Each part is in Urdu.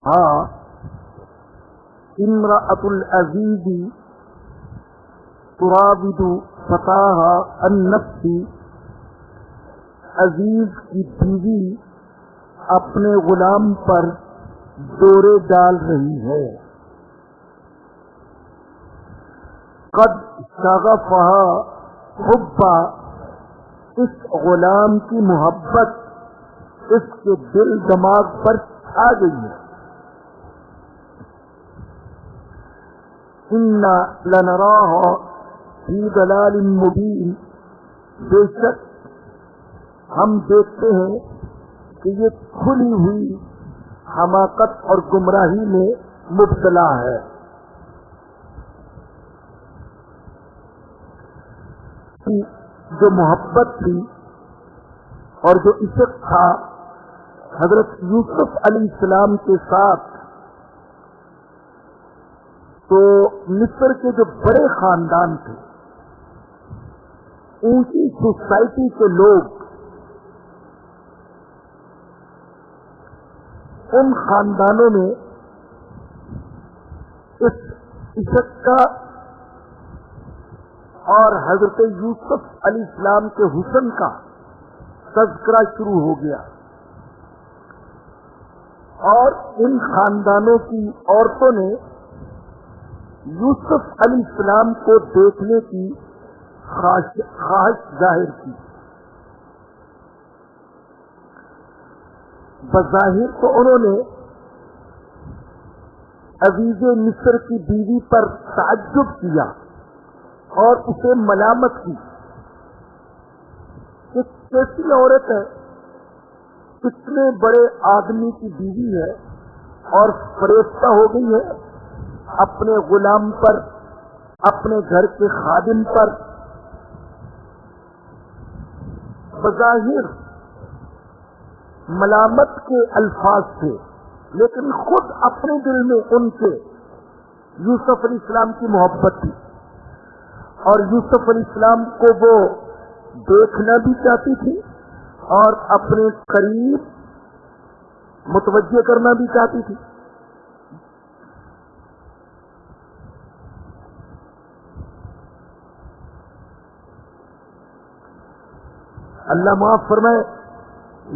ہاں امرأۃ العزیز تراود فتاہا عن نفسی، عزیز کی بیوی اپنے غلام پر ڈورے ڈال رہی ہے. قد شغفہا حبا، اس غلام کی محبت اس کے دل دماغ پر چھا گئی ہے. انا لنراہ فی ضلال مبین، بے شک ہم دیکھتے ہیں کہ یہ کھلی ہوئی حماقت اور گمراہی میں مبتلا ہے. جو محبت تھی اور جو عشق تھا حضرت یوسف علیہ السلام کے ساتھ، تو مصر کے جو بڑے خاندان تھے، اونچی سوسائٹی کے لوگ، ان خاندانوں میں اس عشق کا اور حضرت یوسف علیہ السلام کے حسن کا تذکرہ شروع ہو گیا، اور ان خاندانوں کی عورتوں نے یوسف علیہ السلام کو دیکھنے کی خواہش ظاہر کی. بظاہر تو انہوں نے عزیز مصر کی بیوی پر تعجب کیا اور اسے ملامت کی کہ کیسی عورت ہے، کتنے بڑے آدمی کی بیوی ہے اور فریفتہ ہو گئی ہے اپنے غلام پر، اپنے گھر کے خادم پر. بظاہر ملامت کے الفاظ تھے، لیکن خود اپنے دل میں ان کے یوسف علیہ السلام کی محبت تھی، اور یوسف علیہ السلام کو وہ دیکھنا بھی چاہتی تھی اور اپنے قریب متوجہ کرنا بھی چاہتی تھی. اللہ معاف فرمائے،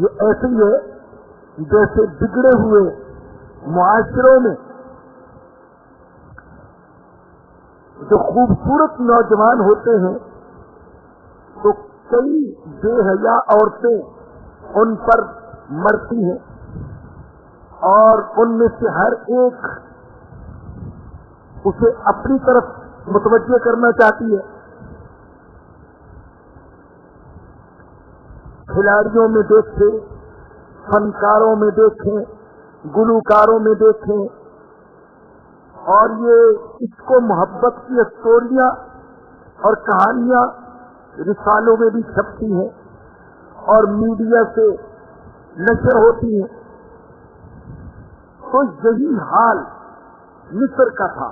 یہ ایسے ہی ہے جیسے بگڑے ہوئے معاشروں میں جو خوبصورت نوجوان ہوتے ہیں تو کئی بے حیا عورتیں ان پر مرتی ہیں، اور ان میں سے ہر ایک اسے اپنی طرف متوجہ کرنا چاہتی ہے. کھلاڑیوں میں دیکھیں، فنکاروں میں دیکھیں، گلوکاروں میں دیکھیں، اور یہ اس کو محبت کی اسٹوریاں اور کہانیاں رسالوں میں بھی چھپتی ہیں اور میڈیا سے نشر ہوتی ہیں. تو یہی حال مصر کا تھا.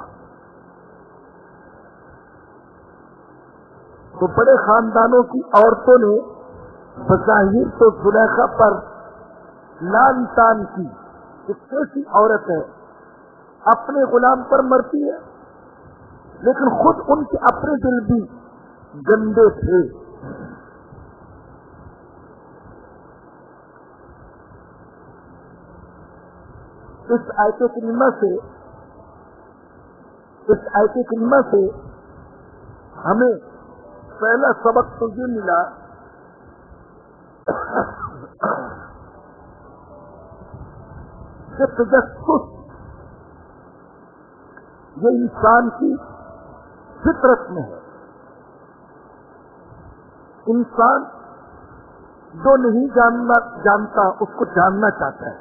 تو بڑے خاندانوں کی عورتوں نے بظاہر تو زلیخا پر لان تان کی کہ کیسی عورت ہے، اپنے غلام پر مرتی ہے، لیکن خود ان کے اپنے دل بھی گندے تھے. اس آیت کریمہ سے ہمیں پہلا سبق تو یہ ملا کہ تجسس یہ انسان کی فطرت میں ہے. انسان جو نہیں جانتا اس کو جاننا چاہتا ہے.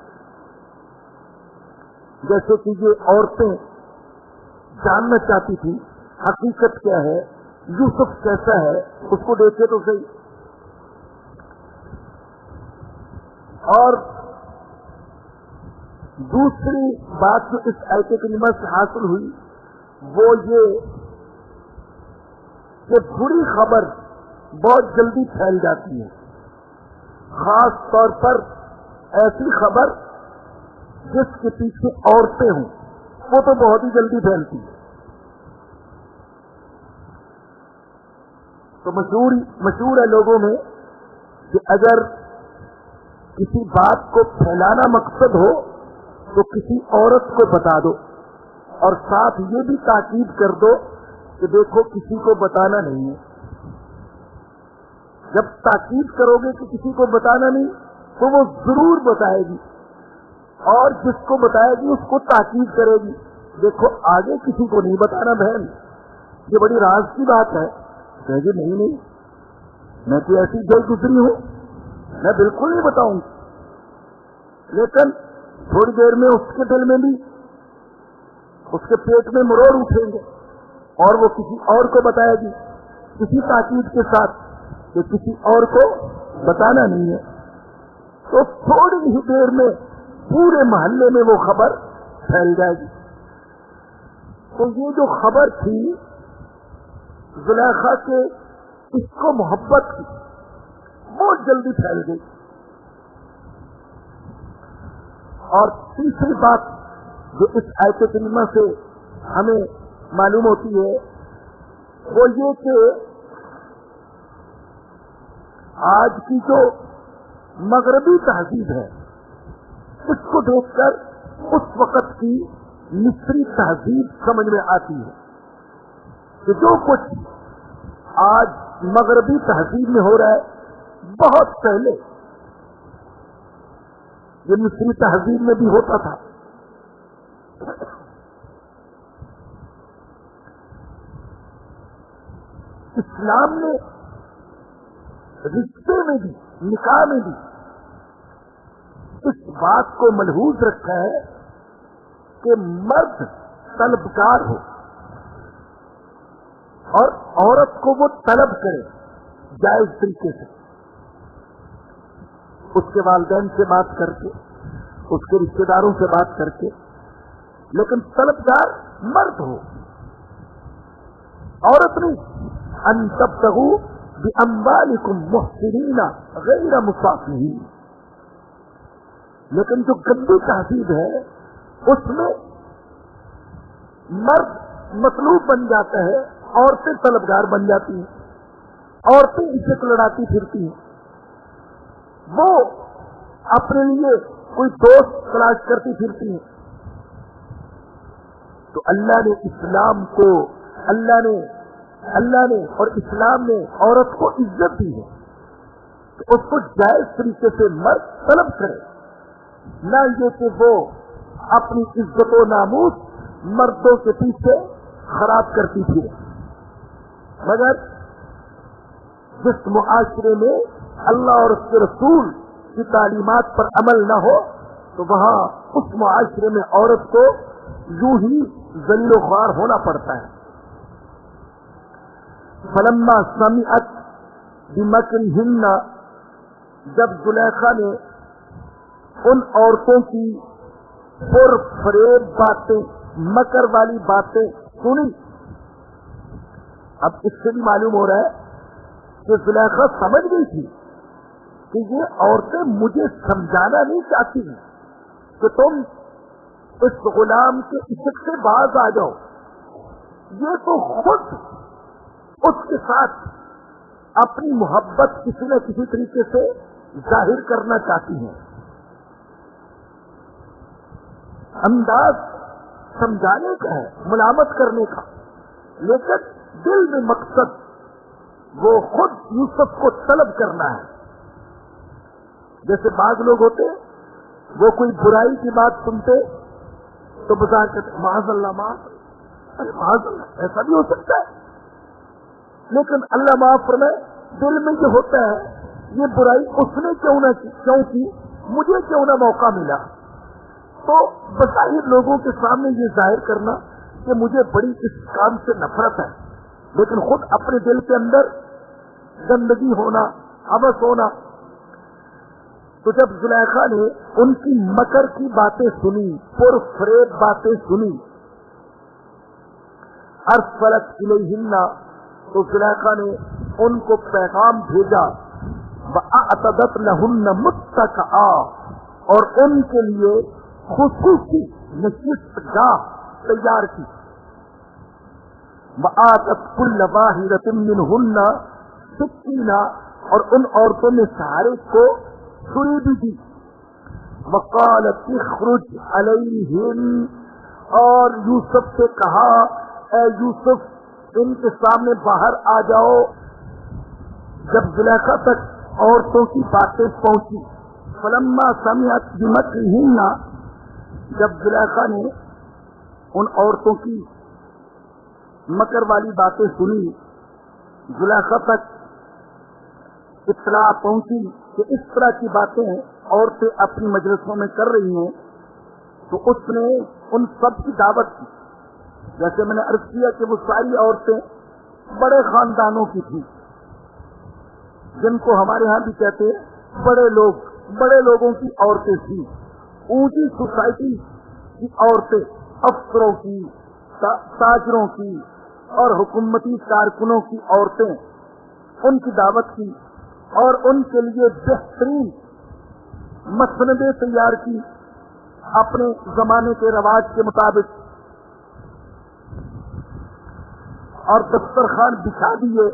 جیسے کہ یہ عورتیں جاننا چاہتی تھی حقیقت کیا ہے، یوسف کیسا ہے، اس کو دیکھے تو صحیح. اور دوسری بات جو اس آیت کریمہ سے حاصل ہوئی وہ یہ کہ بری خبر بہت جلدی پھیل جاتی ہے، خاص طور پر ایسی خبر جس کے پیچھے عورتیں ہوں وہ تو بہت ہی جلدی پھیلتی ہے. تو مشہور ہے لوگوں میں کہ اگر کسی بات کو پھیلانا مقصد ہو تو کسی عورت کو بتا دو اور ساتھ یہ بھی تاکید کر دو کہ دیکھو کسی کو بتانا نہیں ہے. جب تاکید کرو گے کہ کسی کو بتانا نہیں تو وہ ضرور بتائے گی اور جس کو بتائے گی اس کو تاکید کرے گی دیکھو آگے کسی کو نہیں بتانا بہن, یہ بڑی راز کی بات ہے. کہے گی نہیں میں تو ایسی جل گزری ہوں, میں بالکل نہیں بتاؤں گی. لیکن تھوڑی دیر میں اس کے دل میں بھی اس کے پیٹ میں مروڑ اٹھیں گے اور وہ کسی اور کو بتائے گی کسی تاکید کے ساتھ کہ کسی اور کو بتانا نہیں ہے. تو تھوڑی ہی دیر میں پورے محلے میں وہ خبر پھیل جائے گی. تو یہ جو خبر تھی زلیخا کے اس کو محبت کی بہت جلدی پھیل گئی. اور تیسری بات جو اس آیت کریمہ سے ہمیں معلوم ہوتی ہے وہ یہ کہ آج کی جو مغربی تہذیب ہے اس کو دیکھ کر اس وقت کی مصری تہذیب سمجھ میں آتی ہے کہ جو کچھ آج مغربی تہذیب میں ہو رہا ہے بہت پہلے یہ مصری تہذیب میں بھی ہوتا تھا. اسلام نے رشتے میں بھی نکاح میں بھی اس بات کو ملحوظ رکھا ہے کہ مرد طلبگار ہو اور عورت کو وہ طلب کرے جائز طریقے سے, اس کے والدین سے بات کر کے اس کے رشتے داروں سے بات کر کے, لیکن طلبگار مرد ہو عورت نہیں. ان تبتغوا باموالکم محسنین غیر مسافحین. لیکن جو گندی تہذیب ہے اس میں مرد مطلوب بن جاتا ہے, عورتیں طلبگار بن جاتی ہیں, عورتیں اسے کو لڑاتی پھرتی ہیں, وہ اپنے لیے کوئی دوست تلاش کرتی پھرتی ہیں. تو اللہ نے اسلام کو اللہ نے اور اسلام نے عورت کو عزت دی ہے کہ اس کو جائز طریقے سے مرد طلب کرے, نہ یہ کہ وہ اپنی عزت و ناموس مردوں کے پیچھے خراب کرتی تھی. مگر جس معاشرے میں اللہ اور اس کے رسول کی تعلیمات پر عمل نہ ہو تو وہاں اس معاشرے میں عورت کو یوں ہی ذلیل و خوار ہونا پڑتا ہے. فلما سمعت بمکرہن, جب زلیخا نے ان عورتوں کی پر فریب باتیں مکر والی باتیں سنی. اب اس سے بھی معلوم ہو رہا ہے کہ زلیخا سمجھ گئی تھی کہ یہ عورتیں مجھے سمجھانا نہیں چاہتی ہیں کہ تم اس غلام کے عشق سے باز آ جاؤ, یہ تو خود اس کے ساتھ اپنی محبت کسی نہ کسی طریقے سے ظاہر کرنا چاہتی ہیں. انداز سمجھانے کا ہے, ملامت کرنے کا, لیکن دل میں مقصد وہ خود یوسف کو طلب کرنا ہے. جیسے بعض لوگ ہوتے وہ کوئی برائی کی بات سنتے تو بتا کرتے معاذ اللہ, معاذ اللہ, ایسا بھی ہو سکتا ہے. لیکن اللہ معاف فرمائے, دل میں جو ہوتا ہے یہ برائی اس نے کیوں کی, مجھے کیوں نہ موقع ملا. تو بظاہر لوگوں کے سامنے یہ ظاہر کرنا کہ مجھے بڑی اس کام سے نفرت ہے, لیکن خود اپنے دل کے اندر گندگی ہونا, حوث ہونا. تو جب زلیخا نے ان کی مکر کی باتیں سنی, پر فریب باتیں سنی, ارسلت الیہن, تو زلیخا نے ان کو پیغام بھیجا, وَأَعْتَدَتْ لَهُنَّ مُتَّكَئًا, اور ان کے لیے خصوصی نشست گاہ تیار کی. وآتت کل واحدۃ منہن سکینہ، اور ان عورتوں میں سے ہر ایک کو چھری بھی دی. وقالت اخرج علیہم، اور یوسف سے کہا اے یوسف ان کے سامنے باہر آ جاؤ. جب زلیخا تک عورتوں کی باتیں پہنچی، فلما سمعت بمکرہن، جب زلیخا نے ان عورتوں کی مکر والی باتیں سنی، زلیخا تک اطلاع پہنچی کہ اس طرح کی باتیں عورتیں اپنی مجلسوں میں کر رہی ہیں، تو اس نے ان سب کی دعوت کی. جیسے میں نے عرض کیا کہ وہ ساری عورتیں بڑے خاندانوں کی تھیں، جن کو ہمارے ہاں بھی کہتے ہیں بڑے لوگوں کی عورتیں تھیں. اونچی سوسائٹی کی عورتیں، افسروں کی، تاجروں کی اور حکومتی کارکنوں کی عورتیں، ان کی دعوت کی اور ان کے لیے بہترین مسندیں تیار کی اپنے زمانے کے رواج کے مطابق، اور دسترخوان بچھا دیے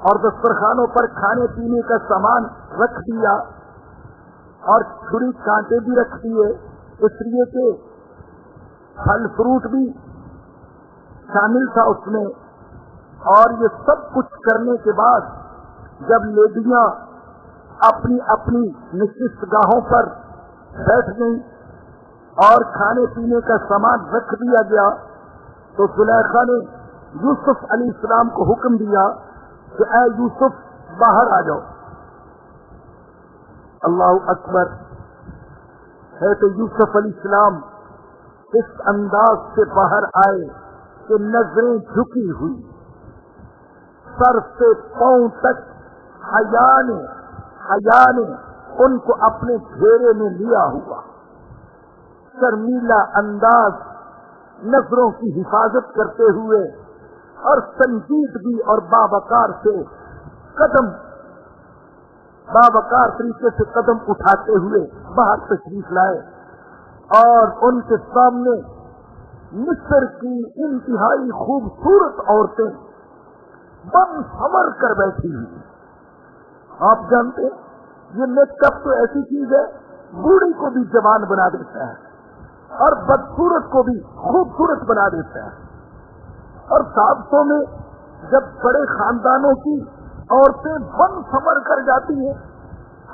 اور دسترخوانوں پر کھانے پینے کا سامان رکھ دیا اور چھری کانٹے بھی رکھ دیے، اس لیے کہ پھل فروٹ بھی شامل تھا اس میں. اور یہ سب کچھ کرنے کے بعد جب لیڈیاں اپنی اپنی نشست گاہوں پر بیٹھ گئیں اور کھانے پینے کا سامان رکھ دیا گیا، تو زلیخا نے یوسف علیہ السلام کو حکم دیا کہ اے یوسف باہر آ جاؤ. اللہ اکبر ہے. تو یوسف علیہ السلام اس انداز سے باہر آئے کہ نظریں جھکی ہوئی، سر سے پاؤں تک حیا نے ان کو اپنے گھیرے میں لیا ہوا. شرمیلا انداز، نظروں کی حفاظت کرتے ہوئے اور سنجیدگی اور باوقار طریقے سے قدم اٹھاتے ہوئے باہر تشریف لائے، اور ان کے سامنے مصر کی انتہائی خوبصورت عورتیں بن سنور کر بیٹھی ہوئی. آپ جانتے ہیں یہ میک اپ تو ایسی چیز ہے، بوڑھی کو بھی جوان بنا دیتا ہے اور بدصورت کو بھی خوبصورت بنا دیتا ہے. اور سابقوں میں جب بڑے خاندانوں کی عورتیں بن سنور کر جاتی ہیں،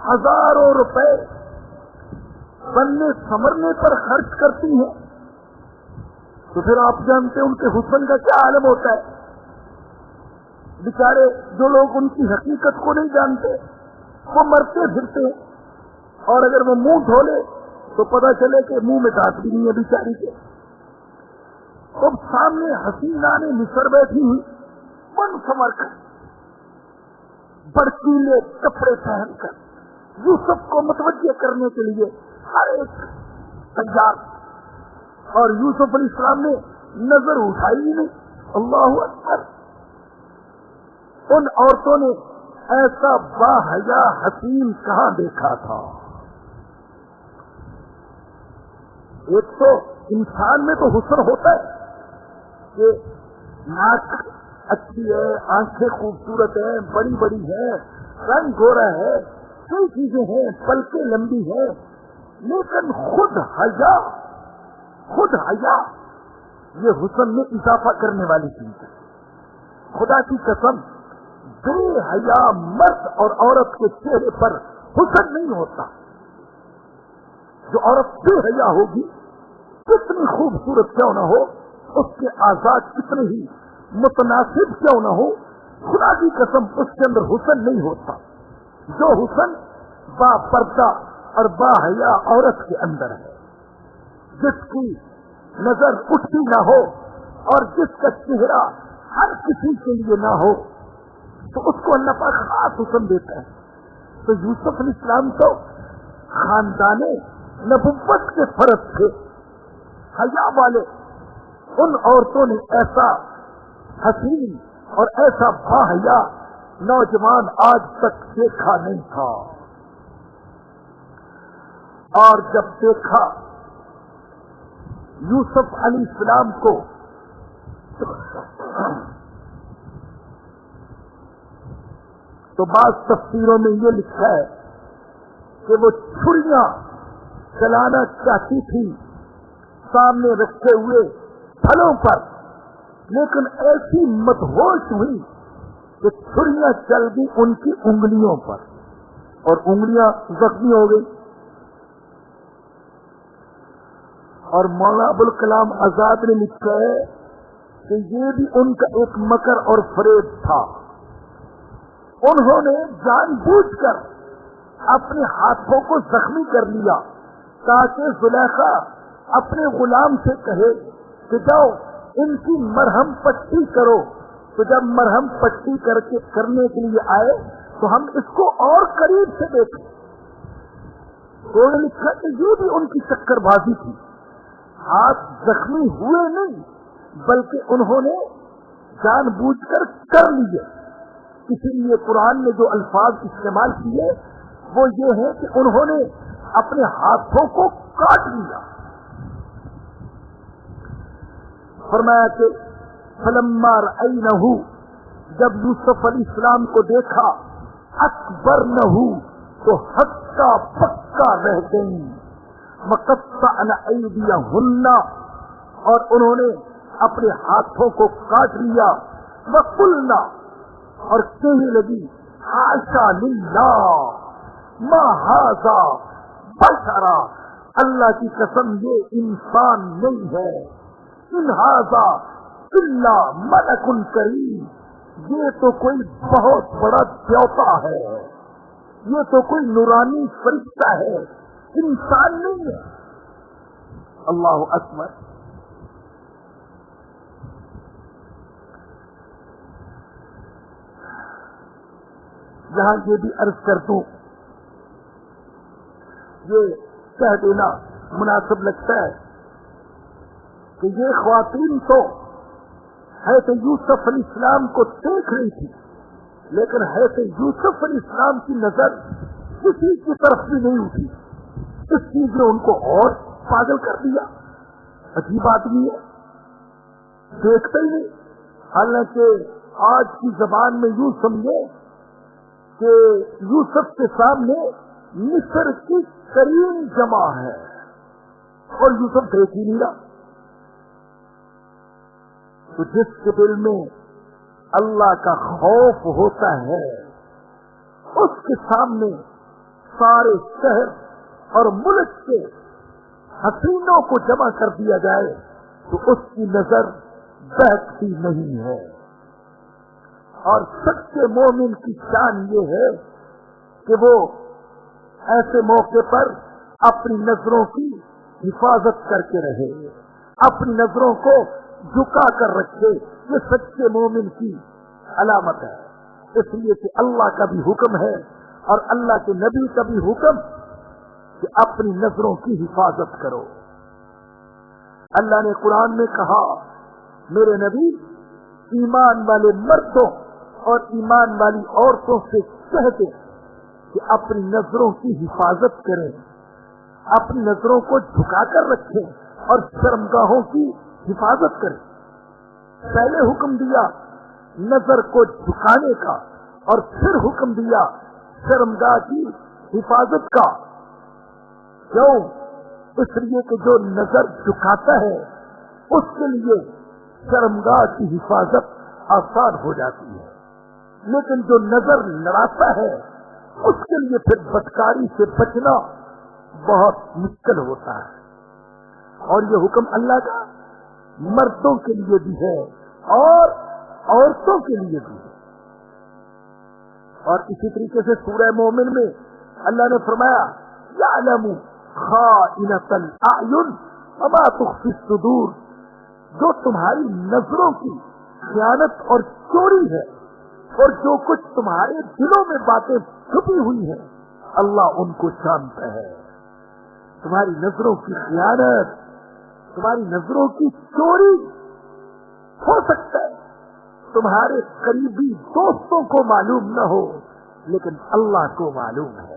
ہزاروں روپے بننے سنورنے پر خرچ کرتی ہیں، تو پھر آپ جانتے ہیں ان کے حسن کا کیا عالم ہوتا ہے. بیچارے جو لوگ ان کی حقیقت کو نہیں جانتے وہ مرتے پھرتے ہیں، اور اگر وہ منہ دھو لے تو پتہ چلے کہ منہ میں دانت بھی نہیں ہے بیچاری کے. اب سامنے حسینان مصر بیٹھی ہوئی بن سنور کر، برقیلے کپڑے پہن کر، یوسف کو متوجہ کرنے کے لیے ہر ایک تیار. اور یوسف علیہ السلام نے نظر اٹھائی ہی نہیں. اللہ اکبر. ان عورتوں نے ایسا باحیا حسین کہاں دیکھا تھا. ایک تو انسان میں تو حسن ہوتا ہے کہ ناک اچھی ہے، آنکھیں خوبصورت ہیں، بڑی بڑی ہیں، رنگ گورا ہے، کئی چیزیں ہیں، پلکیں لمبی ہیں، لیکن خود حیا یہ حسن میں اضافہ کرنے والی چیز ہے. خدا کی قسم، بے حیا مرد اور عورت کے چہرے پر حسن نہیں ہوتا. جو عورت بے حیا ہوگی، کتنی خوبصورت کیوں نہ ہو، اس کے آزاد کتنے ہی متناسب کیوں نہ ہو، خدا کی قسم اس کے اندر حسن نہیں ہوتا. جو حسن با پردہ اور با حیا عورت کے اندر ہے، جس کی نظر اٹھتی نہ ہو اور جس کا چہرہ ہر کسی کے لیے نہ ہو، تو اس کو اللہ پاک خاص حسن دیتا ہے. تو یوسف علیہ السلام تو خاندان نبوت کے فرض تھے، حیا والے. ان عورتوں نے ایسا حسین اور ایسا باحیا نوجوان آج تک دیکھا نہیں تھا. اور جب دیکھا یوسف علیہ السلام کو تو بعض تفسیروں میں یہ لکھا ہے کہ وہ چھریاں چلانا چاہتی تھی سامنے رکھے ہوئے پھلوں پر، لیکن ایسی مدہوش ہوئی کہ چھریاں چل گئی ان کی انگلیوں پر اور انگلیاں زخمی ہو گئی. اور مولانا ابوالکلام آزاد نے لکھا ہے کہ یہ بھی ان کا ایک مکر اور فریب تھا. انہوں نے جان بوجھ کر اپنے ہاتھوں کو زخمی کر لیا تاکہ زلیخا اپنے غلام سے کہے کہ جاؤ ان کی مرہم پٹی کرو. تو جب مرہم پٹی کرنے کے لیے آئے تو ہم اس کو اور قریب سے دیکھیں. تو انہوں نے لکھا کہ یہ بھی ان کی چکر بازی تھی. ہاتھ زخمی ہوئے نہیں بلکہ انہوں نے جان بوجھ کر لیے. اسی لیے قرآن نے جو الفاظ استعمال کیے وہ یہ ہے کہ انہوں نے اپنے ہاتھوں کو کاٹ لیا. فرمایا کہ فلما رأینہ، جب یوسف علیہ السلام کو دیکھا، اکبرنہ، تو ہکا پکا رہ گئی. وقطعن ایدیہن، اور انہوں نے اپنے ہاتھوں کو کاٹ لیا. وقلنا، اور کہنے لگی حاشا للہ ما ھذا بشرا، اللہ کی قسم یہ انسان نہیں ہے. ان ھذا الا ملک کریم، یہ تو کوئی بہت بڑا دیوتا ہے، یہ تو کوئی نورانی فرشتہ ہے، انسان نہیں ہے. اللہ اکبر. یہاں یہ بھی عرض کر دوں، یہ کہہ دینا مناسب لگتا ہے کہ یہ خواتین تو حضرت یوسف علیہ السلام کو دیکھ رہی تھی، لیکن حضرت یوسف علیہ السلام کی نظر کسی کی طرف بھی نہیں اٹھی. اس چیز نے ان کو اور پاگل کر دیا. عجیب آدمی ہے، دیکھتے ہی نہیں. حالانکہ آج کی زبان میں یوں سمجھے کہ یوسف کے سامنے مصر کی کریم جمع ہے اور یوسف دیکھ ہی نہیں رہا. تو جس کے دل میں اللہ کا خوف ہوتا ہے اس کے سامنے سارے شہر اور ملک کے حسینوں کو جمع کر دیا جائے تو اس کی نظر بہکتی نہیں ہے. اور سچے مومن کی شان یہ ہے کہ وہ ایسے موقع پر اپنی نظروں کی حفاظت کر کے رہے، اپنی نظروں کو جھکا کر رکھے. یہ سچے مومن کی علامت ہے. اس لیے کہ اللہ کا بھی حکم ہے اور اللہ کے نبی کا بھی حکم کہ اپنی نظروں کی حفاظت کرو. اللہ نے قرآن میں کہا میرے نبی ایمان والے مردوں اور ایمان والی عورتوں سے کہتے کہ اپنی نظروں کی حفاظت کریں، اپنی نظروں کو جھکا کر رکھیں اور شرمگاہوں کی حفاظت کریں. پہلے حکم دیا نظر کو جھکانے کا اور پھر حکم دیا شرمگاہ کی حفاظت کا. کیوں؟ اس لیے کہ جو نظر جھکاتا ہے اس کے لیے شرمگاہ کی حفاظت آسان ہو جاتی ہے، لیکن جو نظر لڑاتا ہے اس کے لیے پھر بدکاری سے بچنا بہت مشکل ہوتا ہے. اور یہ حکم اللہ کا مردوں کے لیے بھی ہے اور عورتوں کے لیے بھی ہے. اور اسی طریقے سے سورہ مومن میں اللہ نے فرمایا یعلم خائنۃ الاعین وما تخفی الصدور، جو تمہاری نظروں کی خیانت اور چوری ہے اور جو کچھ تمہارے دلوں میں باتیں چھپی ہوئی ہیں اللہ ان کو جانتا ہے. تمہاری نظروں کی خیانت، تمہاری نظروں کی چوری ہو سکتا ہے تمہارے قریبی دوستوں کو معلوم نہ ہو لیکن اللہ کو معلوم ہے.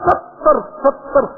70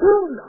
3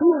3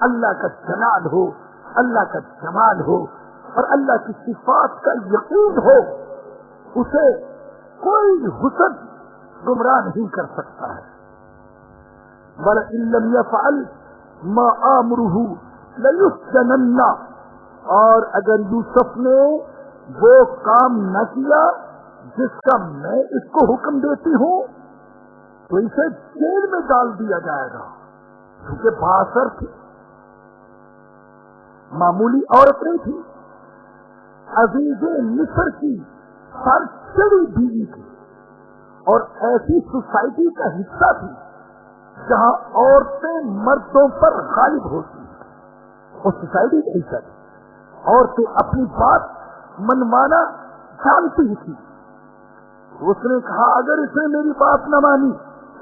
اللہ کا جلال ہو، اللہ کا جمال ہو اور اللہ کی صفات کا یقین ہو، اسے کوئی حسن گمراہ نہیں کر سکتا ہے۔ وَلَئِن لَّمْ يَفْعَلْ مَا آمُرُهُ لَيُسْجَنَنَّ، اور اگر یوسف نے وہ کام نہ کیا جس کا میں اس کو حکم دیتی ہوں تو اسے جیل میں ڈال دیا جائے گا، کیونکہ بااثر تھی، معمولی عورت نہیں تھی، عزیز مصر کی سر چڑی بیوی تھی اور ایسی سوسائٹی کا حصہ تھی جہاں عورتیں مردوں پر غالب ہوتی ہیں، اس سوسائٹی کا حصہ تھی۔ عورتیں اپنی بات منوانا جانتی تھی۔ اس نے کہا اگر اس نے میری بات نہ مانی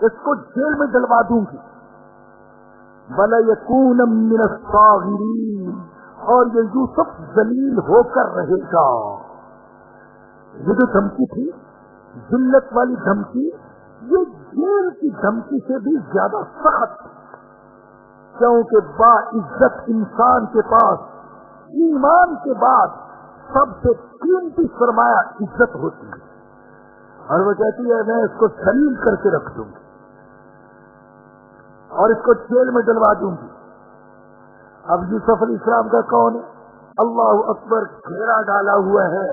اس کو جیل میں ڈلوا دوں گی۔ وَلَيَكُونَ مِنَ الصَّاغِرِينَ، اور یہ یوسف ذلیل ہو کر رہے گا۔ یہ جو دھمکی تھی، ذلت والی دھمکی، یہ جیل کی دھمکی سے بھی زیادہ سخت تھی، کیونکہ با عزت انسان کے پاس ایمان کے بعد سب سے قیمتی سرمایہ عزت ہوتی ہے، اور وہ کہتی ہے میں اس کو ذلیل کر کے رکھ دوں گی اور اس کو جیل میں ڈلوا دوں گی۔ اب یوسف علیہ السلام کا کون ہے؟ اللہ اکبر، گھیرا ڈالا ہوا ہے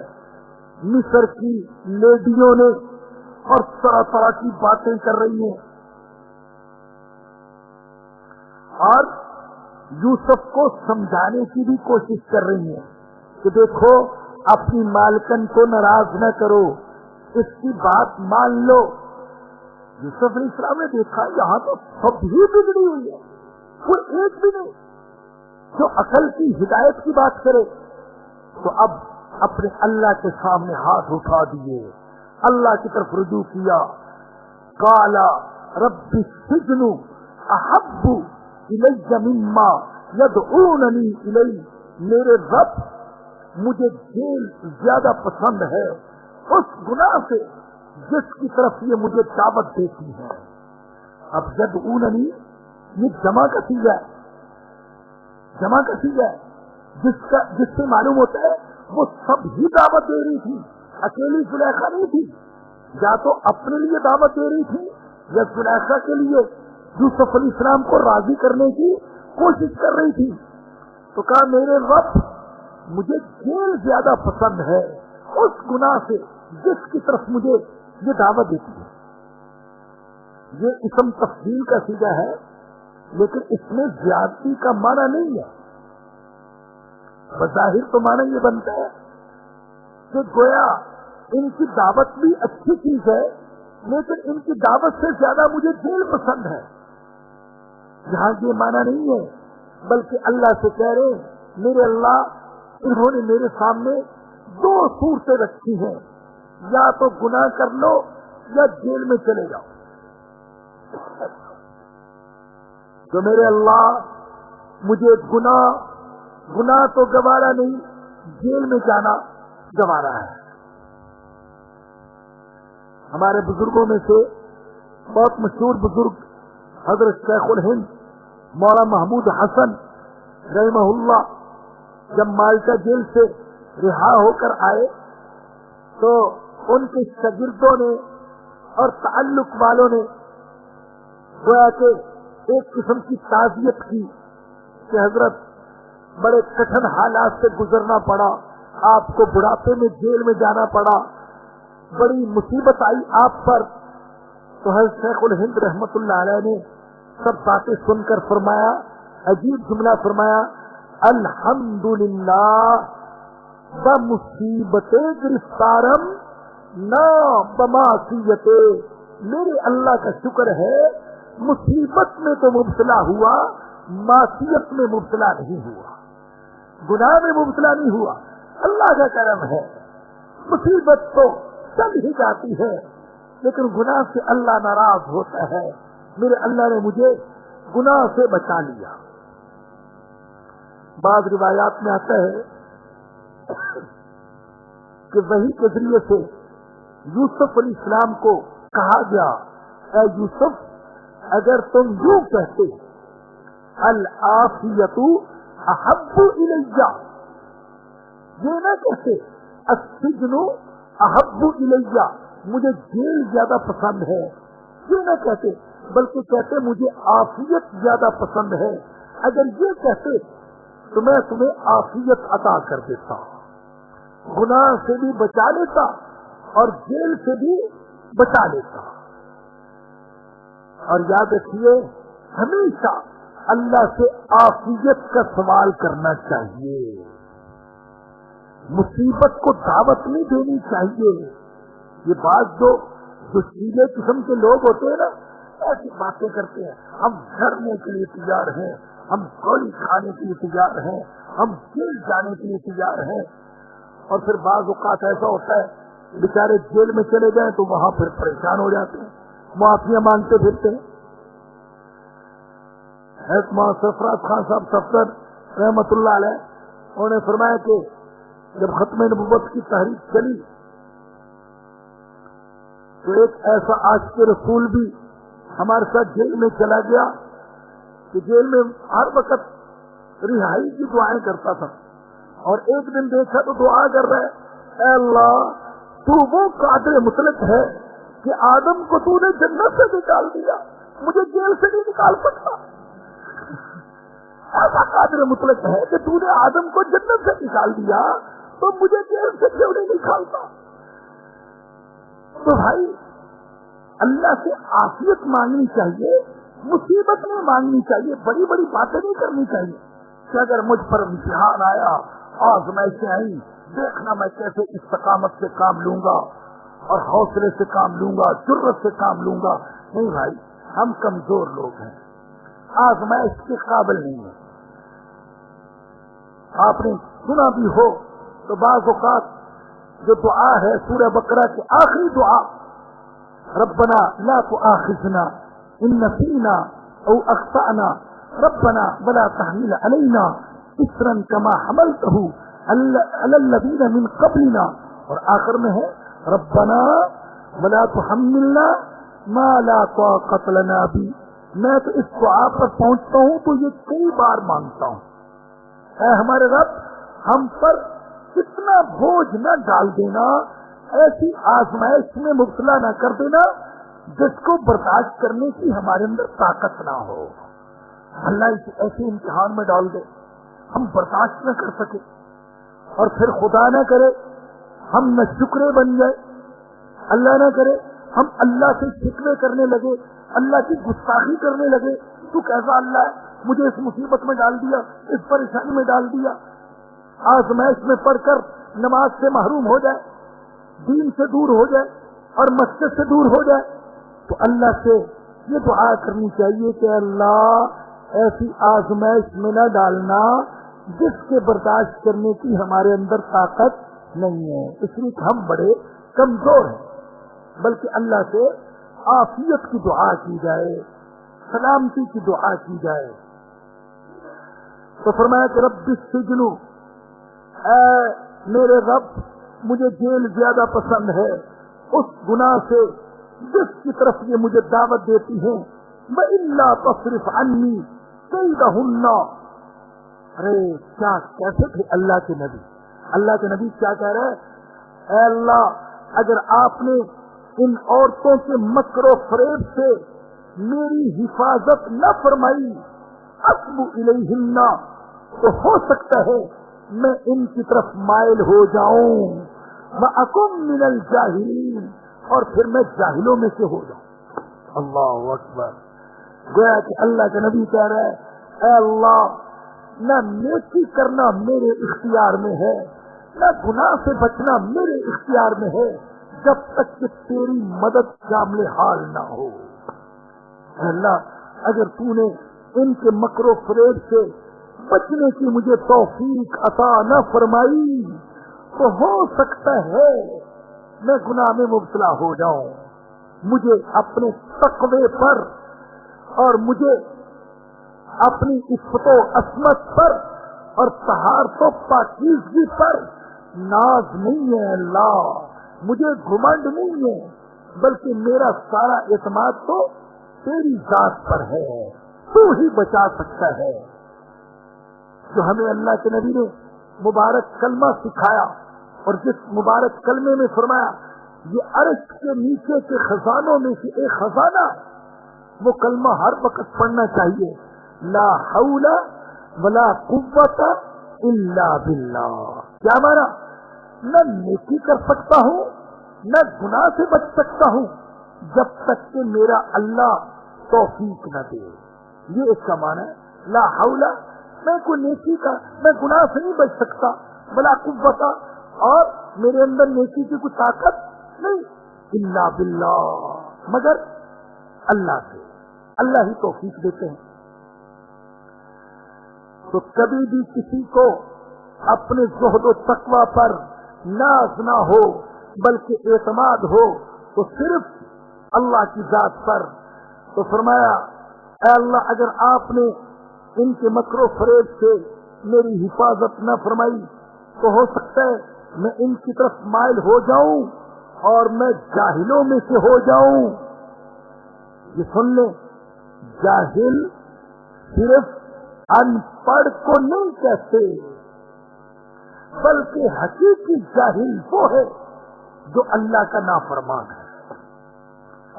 مصر کی لیڈیوں نے اور طرح طرح کی باتیں کر رہی ہیں، اور یوسف کو سمجھانے کی بھی کوشش کر رہی ہیں کہ دیکھو اپنی مالکن کو ناراض نہ کرو، اس کی بات مان لو۔ یوسف علیہ السلام نے دیکھا یہاں تو سب ہی بگڑی ہوئی ہے، کوئی ایک بھی نہیں جو عقل کی ہدایت کی بات کرے، تو اب اپنے اللہ کے سامنے ہاتھ اٹھا دیے، اللہ کی طرف رجوع کیا۔ قال رب السجن احب الی مما یدعوننی الی، میرے رب مجھے جیل زیادہ پسند ہے اس گناہ سے جس کی طرف یہ مجھے دعوت دیتی ہے۔ اب یدعوننی یہ جمع کا سیغہ ہے، جمع کا سیغہ ہے، جس سے معلوم ہوتا ہے وہ سب ہی دعوت دے رہی تھی، اکیلی زلیخا نہیں تھی، یا تو اپنے لیے دعوت دے رہی تھی یا زلیخا کے لیے یوسف علیہ السلام کو راضی کرنے کی کوشش کر رہی تھی۔ تو کہا میرے رب مجھے جیل زیادہ پسند ہے اس گناہ سے جس کی طرف مجھے یہ دعوت دیتی ہے۔ یہ اسم تفضیل کا سیغہ ہے، لیکن اس میں زیادتی کا معنی نہیں ہے۔ بظاہر تو معنی یہ بنتا ہے کہ گویا ان کی دعوت بھی اچھی چیز ہے، لیکن ان کی دعوت سے زیادہ مجھے جیل پسند ہے۔ یہاں یہ معنی نہیں ہے، بلکہ اللہ سے کہہ رہے ہیں میرے اللہ انہوں نے میرے سامنے دو صورتیں رکھی ہیں، یا تو گناہ کر لو یا جیل میں چلے جاؤ۔ تو میرے اللہ مجھے گناہ تو گوارا نہیں، جیل میں جانا گوارا ہے۔ ہمارے بزرگوں میں سے بہت مشہور بزرگ حضرت شیخ الہند مولانا محمود حسن رحمہ اللہ جب مالٹا جیل سے رہا ہو کر آئے تو ان کے شاگردوں نے اور تعلق والوں نے گویا کہ ایک قسم کی تعزیت کی کہ حضرت بڑے کٹھن حالات سے گزرنا پڑا، آپ کو بڑھاپے میں جیل میں جانا پڑا، بڑی مصیبت آئی آپ پر۔ تو حضرت شیخ الہند رحمت اللہ علیہ نے سب باتیں سن کر فرمایا، عجیب جملہ فرمایا، الحمدللہ بمصیبت گرفتارم نہ بمعصیت، میرے اللہ کا شکر ہے مصیبت میں تو مبتلا ہوا، معصیت میں مبتلا نہیں ہوا، گناہ میں مبتلا نہیں ہوا۔ اللہ کا کرم ہے، مصیبت تو چل ہی جاتی ہے لیکن گناہ سے اللہ ناراض ہوتا ہے، میرے اللہ نے مجھے گناہ سے بچا لیا۔ بعض روایات میں آتا ہے کہ وحی کے ذریعے سے یوسف علیہ السلام کو کہا گیا، اے یوسف اگر تم یوں کہتے العافیت احب الیہ، یہ نہ کہتے السجن احب الیہ مجھے جیل زیادہ پسند ہے، یہ نہ کہتے، بلکہ کہتے مجھے عافیت زیادہ پسند ہے۔ اگر یہ کہتے تو میں تمہیں عافیت عطا کر دیتا، گناہ سے بھی بچا لیتا اور جیل سے بھی بچا لیتا۔ اور یاد رکھیے ہمیشہ اللہ سے عافیت کا سوال کرنا چاہیے، مصیبت کو دعوت نہیں دینی چاہیے۔ یہ بات جو شیلے قسم کے لوگ ہوتے ہیں نا، ایسی باتیں کرتے ہیں، ہم ڈرنے کے لیے تیار ہیں، ہم گولی کھانے کے لیے تیار ہیں، ہم جیل جانے کے لیے تیار ہیں، اور پھر بعض اوقات ایسا ہوتا ہے بیچارے جیل میں چلے جائیں تو وہاں پھر پریشان ہو جاتے ہیں، معافیاں مانگتے پھرتے ہیں۔ سرفراز خان صاحب سفر رحمت اللہ علیہ انہوں نے فرمایا کہ جب ختم نبوت کی تحریک چلی تو ایک ایسا عاشق رسول بھی ہمارے ساتھ جیل میں چلا گیا کہ جیل میں ہر وقت رہائی کی دعائیں کرتا تھا، اور ایک دن دیکھا تو دعا کر رہا ہے، اے اللہ تو وہ قادر مطلق ہے کہ آدم کو تو نے جنت سے نکال دیا، مجھے جیل سے نہیں نکال سکتا۔ ایسا قادر مطلق ہے کہ تو نے آدم کو جنت سے نکال دیا تو مجھے جیل سے کیوں نہیں نکالتا؟ تو بھائی اللہ سے عافیت مانگنی چاہیے، مصیبت نہیں مانگنی چاہیے، بڑی بڑی باتیں نہیں کرنی چاہیے کہ اگر مجھ پر امتحان آیا، آزمائشیں آئی، دیکھنا میں کیسے استقامت سے کام لوں گا اور حوصلے سے کام لوں گا، جرأت سے کام لوں گا۔ نہیں بھائی، ہم کمزور لوگ ہیں، آزمائش کے قابل نہیں ہیں۔ آپ نے سنا بھی ہو تو بعض اوقات جو دعا ہے سورہ بقرہ کی آخری دعا، ربنا لا تؤاخذنا ان نسینا او اخطأنا ربنا ولا تحمل علینا اصرا کما حملته علی الذین من قبلنا، اور آخر میں ہے ربنا ولا تحملنا ما لا طاقت لنا به۔ میں تو اس دعا پر پہنچتا ہوں تو یہ کئی بار مانگتا ہوں، اے ہمارے رب ہم پر کتنا بوجھ نہ ڈال دینا، ایسی آزمائش میں مبتلا نہ کر دینا جس کو برداشت کرنے کی ہمارے اندر طاقت نہ ہو۔ اللہ اسے ایسے امتحان میں ڈال دے ہم برداشت نہ کر سکے، اور پھر خدا نہ کرے ہم نہ شکرے بن جائے، اللہ نہ کرے ہم اللہ سے شکوے کرنے لگے، اللہ کی گستاخی کرنے لگے، تو کیسا اللہ ہے مجھے اس مصیبت میں ڈال دیا، اس پریشانی میں ڈال دیا۔ آزمائش میں پڑھ کر نماز سے محروم ہو جائے، دین سے دور ہو جائے اور مسجد سے دور ہو جائے، تو اللہ سے یہ دعا کرنی چاہیے کہ اللہ ایسی آزمائش میں نہ ڈالنا جس کے برداشت کرنے کی ہمارے اندر طاقت نہیں ہے، اس لیے ہم بڑے کمزور ہیں۔ بلکہ اللہ سے عافیت کی دعا کی جائے، سلامتی کی دعا کی جائے۔ تو فرمایا کہ رب السجن، اے میرے رب مجھے جیل زیادہ پسند ہے اس گناہ سے جس کی طرف یہ مجھے دعوت دیتی ہے، وَإِلَّا تَصْرِفْ عَنِّي كَيْدَهُنَّ۔ ارے کیا کیسے تھے اللہ کے نبی، اللہ کے نبی کیا کہہ رہے ہیں، اے اللہ اگر آپ نے ان عورتوں کے مکر و فریب سے میری حفاظت نہ فرمائی، اَتُوبُ إِلَيْهِنَّ، تو ہو سکتا ہے میں ان کی طرف مائل ہو جاؤں، وَأَكُن مِّنَ الْجَاهِلِينَ، اور پھر میں جاہلوں میں سے ہو جاؤں۔ اللہ اکبر، گویا کہ اللہ کے نبی کہہ رہے ہیں، اے اللہ نہ نیکی کرنا میرے اختیار میں ہے، نہ گناہ سے بچنا میرے اختیار میں ہے، جب تک کہ تیری مدد شامل حال نہ ہو۔ اے اللہ اگر تو نے ان کے مکر و فریب سے بچنے کی مجھے توفیق عطا نہ فرمائی تو ہو سکتا ہے میں گناہ میں مبتلا ہو جاؤں، مجھے اپنے تقوی پر اور مجھے اپنی عفت و عصمت پر اور طہارت و پاکیزگی پر ناز نہیں ہے اللہ، مجھے گھمنڈ نہیں ہے، بلکہ میرا سارا اعتماد تو تیری ذات پر ہے، تو ہی بچا سکتا ہے. جو ہمیں اللہ کے نبی نے مبارک کلمہ سکھایا اور جس مبارک کلمے میں فرمایا یہ عرش کے نیچے کے خزانوں میں سے ایک خزانہ، وہ کلمہ ہر وقت پڑھنا چاہیے. لا حول ولا قوت الا باللہ. کیا مانا؟ نہ نیکی کر سکتا ہوں نہ گناہ سے بچ سکتا ہوں جب تک کہ میرا اللہ توفیق نہ دے. یہ اس کا معنی ہے. لا حول، میں کوئی نیکی کا، میں گناہ سے نہیں بچ سکتا، ولا قوت، اور میرے اندر نیکی کی کوئی طاقت نہیں، الا باللہ، مگر اللہ سے. اللہ ہی توفیق دیتے ہیں. تو کبھی بھی کسی کو اپنے زہد و تقوی پر ناز نہ ہو بلکہ اعتماد ہو تو صرف اللہ کی ذات پر. تو فرمایا اے اللہ اگر آپ نے ان کے مکر و فریب سے میری حفاظت نہ فرمائی تو ہو سکتا ہے میں ان کی طرف مائل ہو جاؤں اور میں جاہلوں میں سے ہو جاؤں. یہ سن لیں، جاہل صرف ان پڑھ کو نہیں کہتے، بلکہ حقیقی جاہل وہ ہے جو اللہ کا نافرمان ہے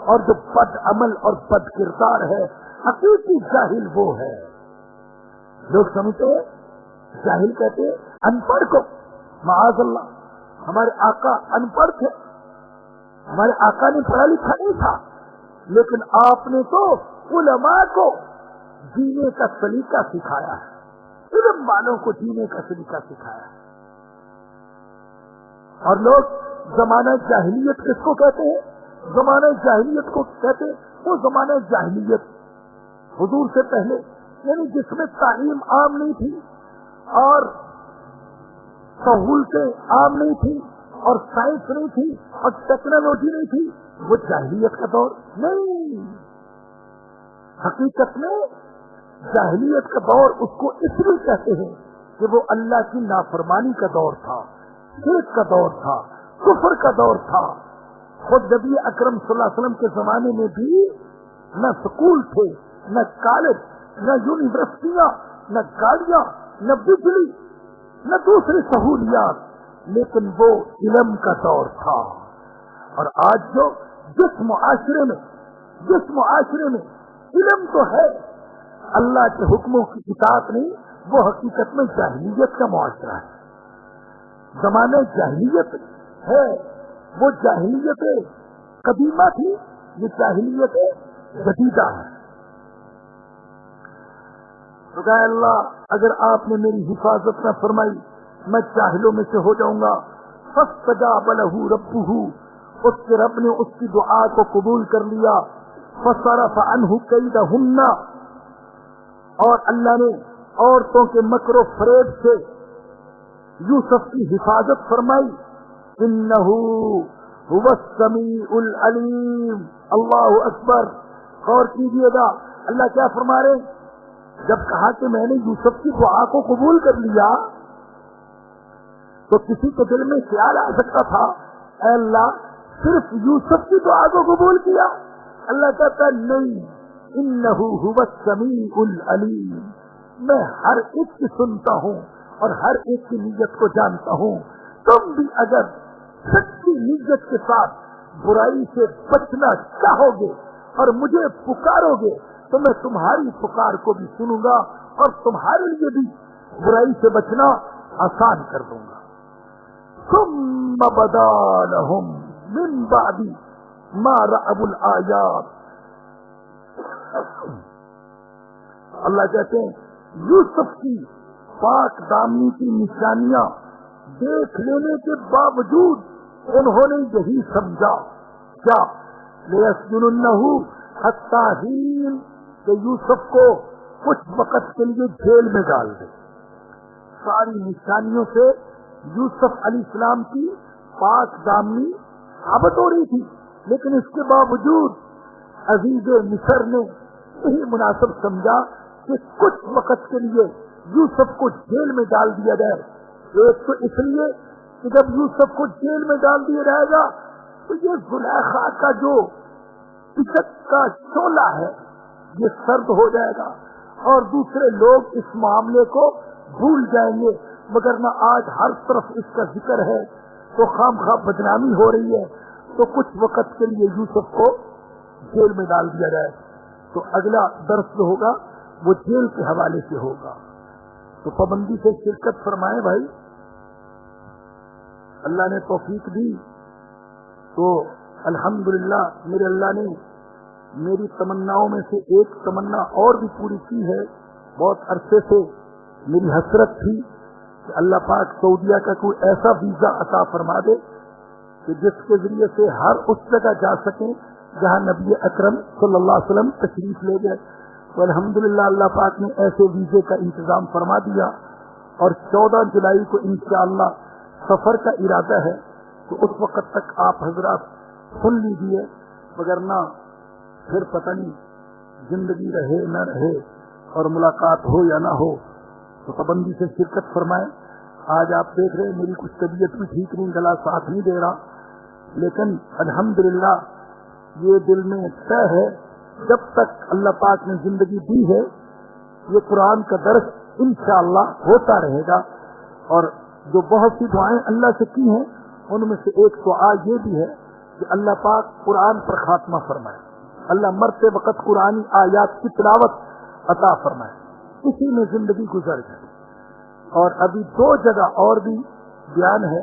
اور جو بد عمل اور بد کردار ہے. حقیقی جاہل وہ ہے. لوگ سمجھتے ہیں جاہل کہتے ان پڑھ کو. معاذ اللہ، ہمارے آقا ان پڑھ تھے، ہمارے آقا نے پڑھا لکھا نہیں تھا، لیکن آپ نے تو علماء کو جینے کا سلیقہ سکھایا ہے، علم والوں کو جینے کا سلیقہ سکھایا ہے. اور لوگ زمانہ جاہلیت کس کو کہتے ہیں؟ زمانہ جاہلیت کو کہتے ہیں وہ زمانہ جاہلیت حضور سے پہلے، یعنی جس میں تعلیم عام نہیں تھی اور سہولتیں عام نہیں تھی اور سائنس نہیں تھی اور ٹیکنالوجی نہیں تھی، وہ جاہلیت کا دور نہیں. حقیقت میں جاہلیت کا دور اس کو اس لیے کہتے ہیں کہ وہ اللہ کی نافرمانی کا دور تھا، شرک کا دور تھا، کفر کا دور تھا. خود نبی اکرم صلی اللہ علیہ وسلم کے زمانے میں بھی نہ سکول تھے، نہ کالج، نہ یونیورسٹیاں، نہ گاڑیاں، نہ بجلی، نہ دوسری سہولیات، لیکن وہ علم کا دور تھا. اور آج جو جس معاشرے میں علم تو ہے، اللہ کے حکموں کی اطاعت نہیں، وہ حقیقت میں جاہلیت کا معاشرہ ہے. زمانہ جاہلیت ہے، وہ جاہلیت قدیمہ تھی، یہ جاہلیت جدیدہ ہے. تو کہ اللہ اگر آپ نے میری حفاظت نہ فرمائی میں جاہلوں میں سے ہو جاؤں گا. فاستجاب له ربه، اس کے رب نے اس کی دعا کو قبول کر لیا. فصرف عنه کیدہن، اور اللہ نے عورتوں کے مکر و فریب سے یوسف کی حفاظت فرمائی. انہ هو السمیع العلیم. اللہ اکبر. غور کیجیے گا اللہ کیا فرما رہے ہیں. جب کہا کہ میں نے یوسف کی دعا کو قبول کر لیا تو کسی کے دل میں خیال آ سکتا تھا اے اللہ صرف یوسف کی دعا کو قبول کیا. اللہ کہتا ہے نہیں، انہ هو السمیع العلیم، میں ہر ایک کی سنتا ہوں اور ہر ایک کی نیت کو جانتا ہوں. تم بھی اگر سچی نیت کے ساتھ برائی سے بچنا چاہو گے اور مجھے پکارو گے تو میں تمہاری پکار کو بھی سنوں گا اور تمہارے لیے بھی برائی سے بچنا آسان کر دوں گا. ثم بدا لهم من بعد ما رأوا الآیات. اللہ کہتے ہیں یوسف کی پاک دامنی کی نشانیاں دیکھ لینے کے باوجود انہوں نے یہی سمجھا کیا لِيَسْجُنُنَّهُ حَتَّى حِينٍ کہ یوسف کو کچھ وقت کے لیے جیل میں ڈال دے. ساری نشانیوں سے یوسف علیہ السلام کی پاک دامنی ثابت ہو رہی تھی، لیکن اس کے باوجود عزیز مصر نے یہی مناسب سمجھا کہ کچھ وقت کے لیے یوسف کو جیل میں ڈال دیا جائے. ایک تو اس لیے کہ جب یوسف کو جیل میں ڈال دیا جائے گا تو یہ زلیخا کا جو عزت کا شعلہ ہے یہ سرد ہو جائے گا اور دوسرے لوگ اس معاملے کو بھول جائیں گے، مگر نہ آج ہر طرف اس کا ذکر ہے تو خام خواہ بدنامی ہو رہی ہے، تو کچھ وقت کے لیے یوسف کو جیل میں ڈال دیا جائے۔ تو اگلا درس جو ہوگا وہ جیل کے حوالے سے ہوگا، تو پابندی سے شرکت فرمائیں بھائی، اللہ نے توفیق دی تو الحمدللہ میرے اللہ نے میری تمناؤں میں سے ایک تمنا اور بھی پوری کی ہے۔ بہت عرصے سے میری حسرت تھی کہ اللہ پاک سعودیہ کا کوئی ایسا ویزا عطا فرما دے کہ جس کے ذریعے سے ہر اس جگہ جا سکیں جہاں نبی اکرم صلی اللہ علیہ وسلم تشریف لے گئے۔ تو الحمدللہ اللہ پاک نے ایسے ویزے کا انتظام فرما دیا، اور 14 جولائی کو انشاءاللہ سفر کا ارادہ ہے، تو اس وقت تک آپ حضرات سن لیجیے، وگرنہ پھر پتہ نہیں زندگی رہے نہ رہے اور ملاقات ہو یا نہ ہو، تو پابندی سے شرکت فرمائیں۔ آج آپ دیکھ رہے ہیں میری کچھ طبیعت بھی ٹھیک نہیں، گلا ساتھ نہیں دے رہا، لیکن الحمدللہ یہ دل میں طے ہے جب تک اللہ پاک نے زندگی دی ہے یہ قرآن کا درس انشاءاللہ ہوتا رہے گا۔ اور جو بہت سی دعائیں اللہ سے کی ہیں ان میں سے ایک دعا یہ بھی ہے کہ اللہ پاک قرآن پر خاتمہ فرمائے، اللہ مرتے وقت قرآنی آیات کی تلاوت عطا فرمائے، اسی میں زندگی گزر جائے۔ اور ابھی 2 جگہ اور بھی بیان ہے،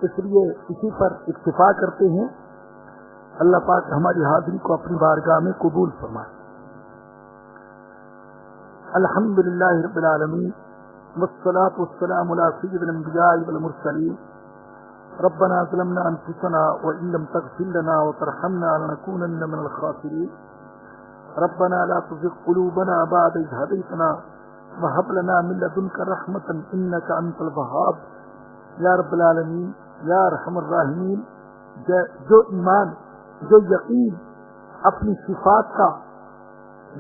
اس لیے اسی پر اکتفا کرتے ہیں۔ اللہ پاک ہماری حاضری کو اپنی بارگاہ میں قبول فرمائے۔ الحمدللہ رب العالمین والصلاة والسلام علی سید الانبیاء والمرسلین۔ ربنا ظلمنا انفسنا وان لم تغفر لنا وترحمنا لنكونن من الخاسرین۔ ربنا لا تزغ قلوبنا بعد اذ هديتنا وهب لنا من لدنك رحمة انك انت الوهاب۔ یا رب العالمین یا ارحم الراحمین، جو ایمان جو یقین اپنی صفات کا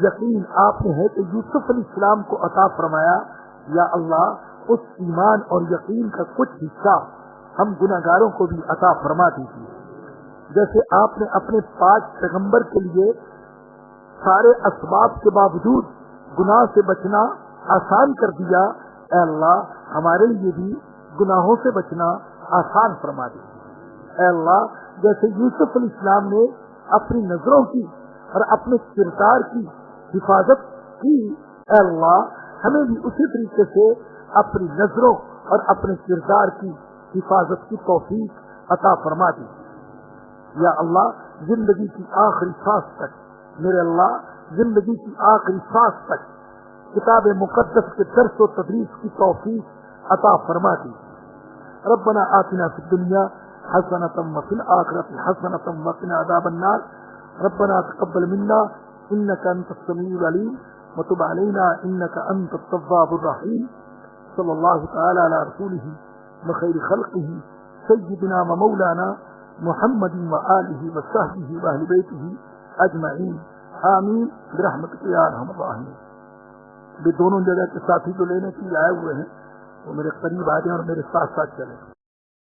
یقین آپ نے ہے کہ یوسف علیہ السلام کو عطا فرمایا، یا اللہ اس ایمان اور یقین کا کچھ حصہ ہم گناہگاروں کو بھی عطا فرما دیجیے۔ جیسے آپ نے اپنے 5 پیغمبر کے لیے سارے اسباب کے باوجود گناہ سے بچنا آسان کر دیا، اے اللہ ہمارے لیے بھی گناہوں سے بچنا آسان فرما دیجیے۔ اے اللہ جیسے یوسف علیہ السلام نے اپنی نظروں کی اور اپنے کردار کی حفاظت کی، اے اللہ ہمیں بھی اسی طریقے سے اپنی نظروں اور اپنے کردار کی حفاظت کی توفیق عطا فرما دیجیے۔ یا اللہ زندگی کی آخری سانس تک، میرے اللہ زندگی کی آخری سانس تک کتاب مقدس کے درس و تدریس کی توفیق عطا فرما دیجیے۔ ربنا آتنا فی الدنیا حسنۃ وفی الآخرۃ حسنۃ وقنا عذاب النار۔ ربنا تقبل منا انک انت السمیع العلیم وتب علینا انک انت التواب الرحیم۔ صلی اللہ تعالی علی رسولہ وخیر خلقہ سیدنا ومولانا محمد وآلہ وصحبہ واہل بیتہ اجمعین، آمین برحمتک یا ارحم الراحمین۔ یہ دونوں جگہ کے ساتھی جو لینے کے لیے آئے ہوئے ہیں وہ میرے قریب آ جائیں اور میرے ساتھ ساتھ چلیں۔